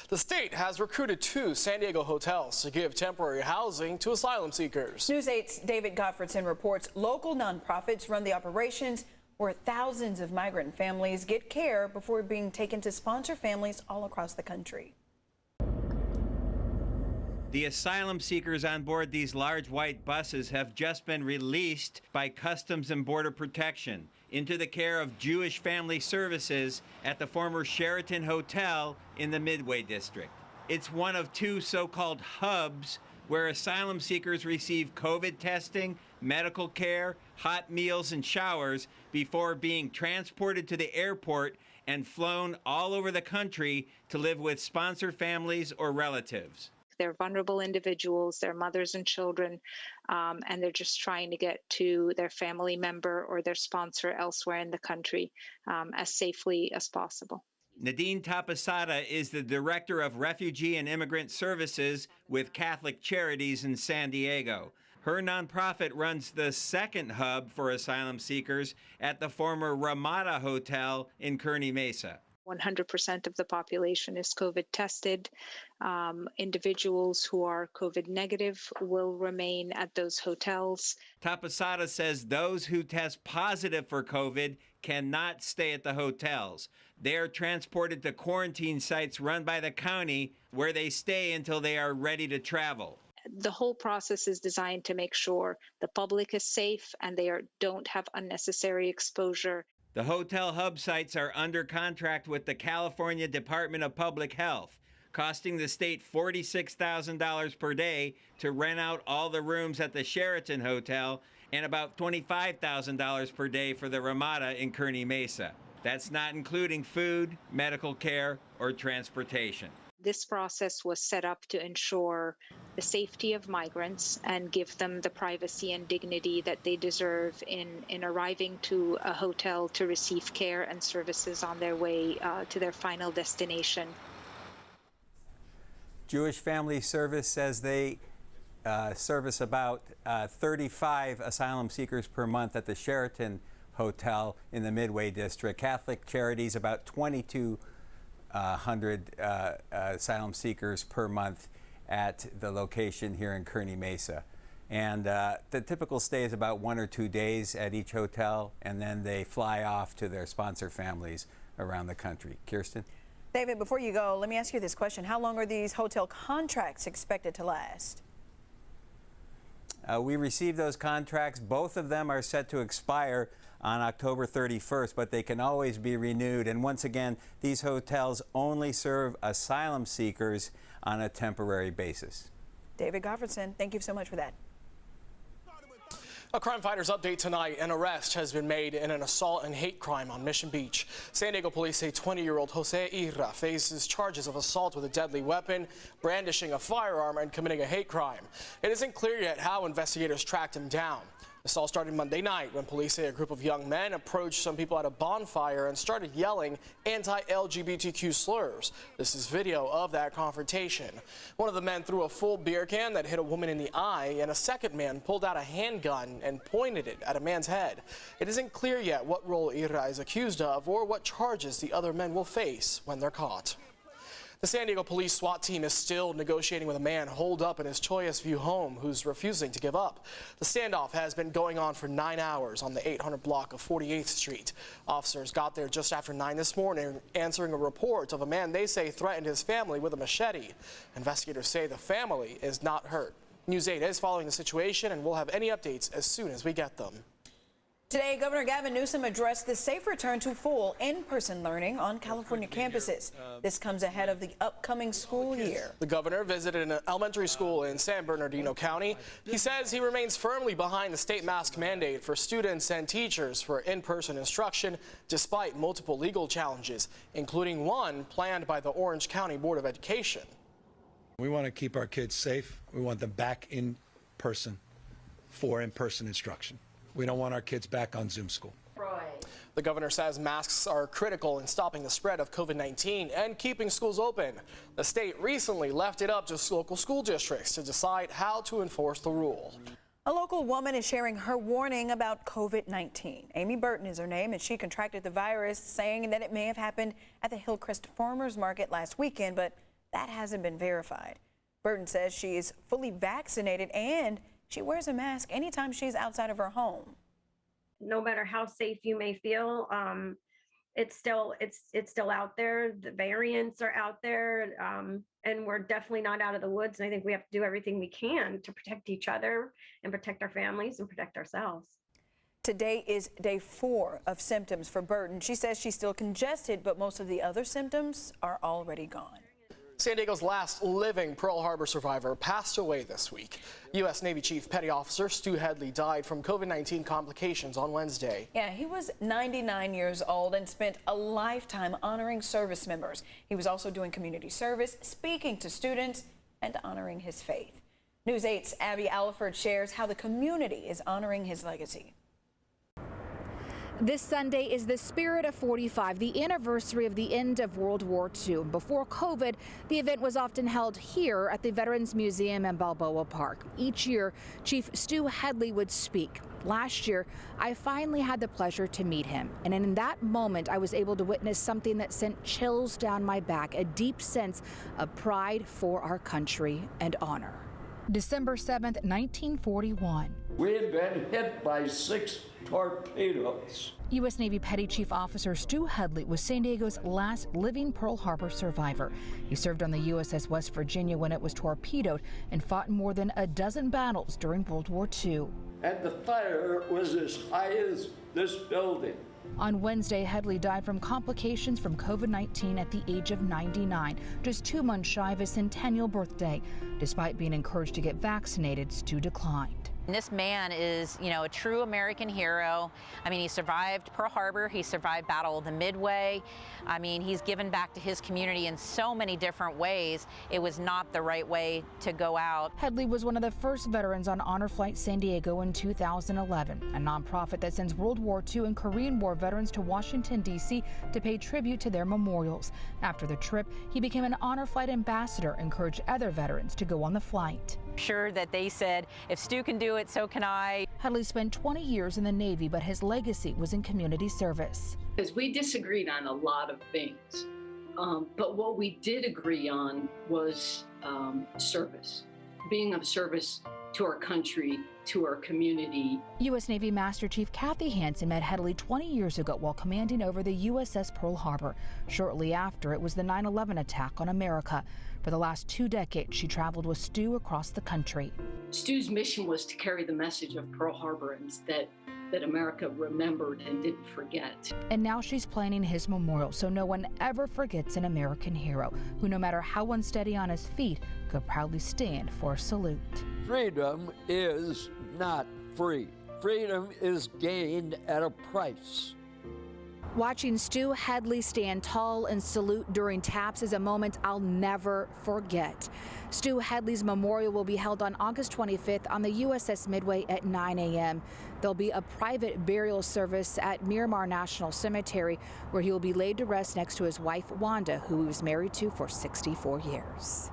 The state has recruited 2 San Diego hotels to give temporary housing to asylum seekers. News 8's David Gottfredson reports local nonprofits run the operations where thousands of migrant families get care before being taken to sponsor families all across the country. The asylum seekers on board these large white buses have just been released by Customs and Border Protection into the care of Jewish Family Services at the former Sheraton Hotel in the Midway District. It's one of 2 so-called hubs where asylum seekers receive COVID testing, medical care, hot meals, and showers before being transported to the airport and flown all over the country to live with sponsor families or relatives. They're vulnerable individuals, they're mothers and children, and they're just trying to get to their family member or their sponsor elsewhere in the country as safely as possible. Nadine Tapasada is the Director of Refugee and Immigrant Services with Catholic Charities in San Diego. Her nonprofit runs the second hub for asylum seekers at the former Ramada Hotel in Kearny Mesa. 100% of the population is COVID tested. Individuals who are COVID negative will remain at those hotels. Tapasada says those who test positive for COVID cannot stay at the hotels. They are transported to quarantine sites run by the county where they stay until they are ready to travel. The whole process is designed to make sure the public is safe and they don't have unnecessary exposure. The hotel hub sites are under contract with the California Department of Public Health, costing the state $46,000 per day to rent out all the rooms at the Sheraton Hotel and about $25,000 per day for the Ramada in Kearny Mesa. That's not including food, medical care, or transportation. This process was set up to ensure the safety of migrants and give them the privacy and dignity that they deserve in arriving to a hotel to receive care and services on their way to their final destination. Jewish Family Service says they service about 35 asylum seekers per month at the Sheraton Hotel in the Midway District. Catholic Charities about 2,200 asylum seekers per month at the location here in Kearny Mesa. And the typical stay is about 1 or 2 days at each hotel, and then they fly off to their sponsor families around the country. Kirsten? David, before you go, let me ask you this question. How long are these hotel contracts expected to last? We received those contracts. Both of them are set to expire on October 31st, but they can always be renewed. And once again, these hotels only serve asylum seekers on a temporary basis. David Gottfredson, thank you so much for that. A crime fighters update tonight. An arrest has been made in an assault and hate crime on Mission Beach. San Diego police say 20-year-old Jose Irra faces charges of assault with a deadly weapon, brandishing a firearm, and committing a hate crime. It isn't clear yet how investigators tracked him down. This all started Monday night when police say a group of young men approached some people at a bonfire and started yelling anti-LGBTQ slurs. This is video of that confrontation. One of the men threw a full beer can that hit a woman in the eye, and a second man pulled out a handgun and pointed it at a man's head. It isn't clear yet what role Irra is accused of or what charges the other men will face when they're caught. The San Diego police SWAT team is still negotiating with a man holed up in his Choias View home who's refusing to give up. The standoff has been going on for 9 hours on the 800 block of 48th Street. Officers got there just after 9 this morning, answering a report of a man they say threatened his family with a machete. Investigators say the family is not hurt. News 8 is following the situation, and we'll have any updates as soon as we get them. Today, Governor Gavin Newsom addressed the safe return to full in-person learning on California campuses. This comes ahead of the upcoming school year. The governor visited an elementary school in San Bernardino County. He says he remains firmly behind the state mask mandate for students and teachers for in-person instruction, despite multiple legal challenges, including one planned by the Orange County Board of Education. We want to keep our kids safe. We want them back in person for in-person instruction. We don't want our kids back on Zoom school. The governor says masks are critical in stopping the spread of COVID-19 and keeping schools open. The state recently left it up to local school districts to decide how to enforce the rule. A local woman is sharing her warning about COVID-19. Amy Burton is her name, and she contracted the virus, saying that it may have happened at the Hillcrest Farmers Market last weekend, but That hasn't been verified. Burton says she is fully vaccinated and she wears a mask anytime she's outside of her home. No matter how safe you may feel, it's still out there. The variants are out there, and we're definitely not out of the woods. And I think we have to do everything we can to protect each other and protect our families and protect ourselves. Today is day 4 of symptoms for Burton. She says she's still congested, but most of the other symptoms are already gone. San Diego's last living Pearl Harbor survivor passed away this week. U.S. Navy Chief Petty Officer Stu Headley died from COVID-19 complications on Wednesday. Yeah, he was 99 years old and spent a lifetime honoring service members. He was also doing community service, speaking to students, and honoring his faith. News 8's Abby Alliford shares how the community is honoring his legacy. This Sunday is the Spirit of 45, the anniversary of the end of World War II. Before COVID, the event was often held here at the Veterans Museum in Balboa Park. Each year, Chief Stu Headley would speak. Last year, I finally had the pleasure to meet him. And in that moment, I was able to witness something that sent chills down my back, a deep sense of pride for our country and honor. December 7th, 1941. We had been hit by 6 torpedoes. U.S. Navy Petty Chief Officer Stu Headley was San Diego's last living Pearl Harbor survivor. He served on the USS West Virginia when it was torpedoed and fought in more than a dozen battles during World War II. And the fire was as high as this building. On Wednesday, Headley died from complications from COVID-19 at the age of 99, just 2 months shy of his centennial birthday. Despite being encouraged to get vaccinated, Stu declined. This man is, a true American hero. I mean, he survived Pearl Harbor. He survived Battle of the Midway. I mean, he's given back to his community in so many different ways. It was not the right way to go out. Headley was one of the first veterans on Honor Flight San Diego in 2011, a nonprofit that sends World War II and Korean War veterans to Washington, D.C. to pay tribute to their memorials. After the trip, he became an Honor Flight ambassador and encouraged other veterans to go on the flight. Sure that they said, if Stu can do it, so can I. Headley spent 20 years in the Navy, but his legacy was in community service. Because we disagreed on a lot of things, but what we did agree on was service, being of service to our country, to our community. U.S. Navy Master Chief Kathy Hansen met Headley 20 years ago while commanding over the USS Pearl Harbor. Shortly after, it was the 9/11 attack on America. For the last 2 decades, she traveled with Stu across the country. Stu's mission was to carry the message of Pearl Harbor and that America remembered and didn't forget. And now she's planning his memorial so no one ever forgets an American hero who, no matter how unsteady on his feet, could proudly stand for a salute. Freedom is not free. Freedom is gained at a price. Watching Stu Headley stand tall and salute during taps is a moment I'll never forget. Stu Headley's memorial will be held on August 25th on the USS Midway at 9 a.m. There'll be a private burial service at Miramar National Cemetery where he will be laid to rest next to his wife, Wanda, who he was married to for 64 years.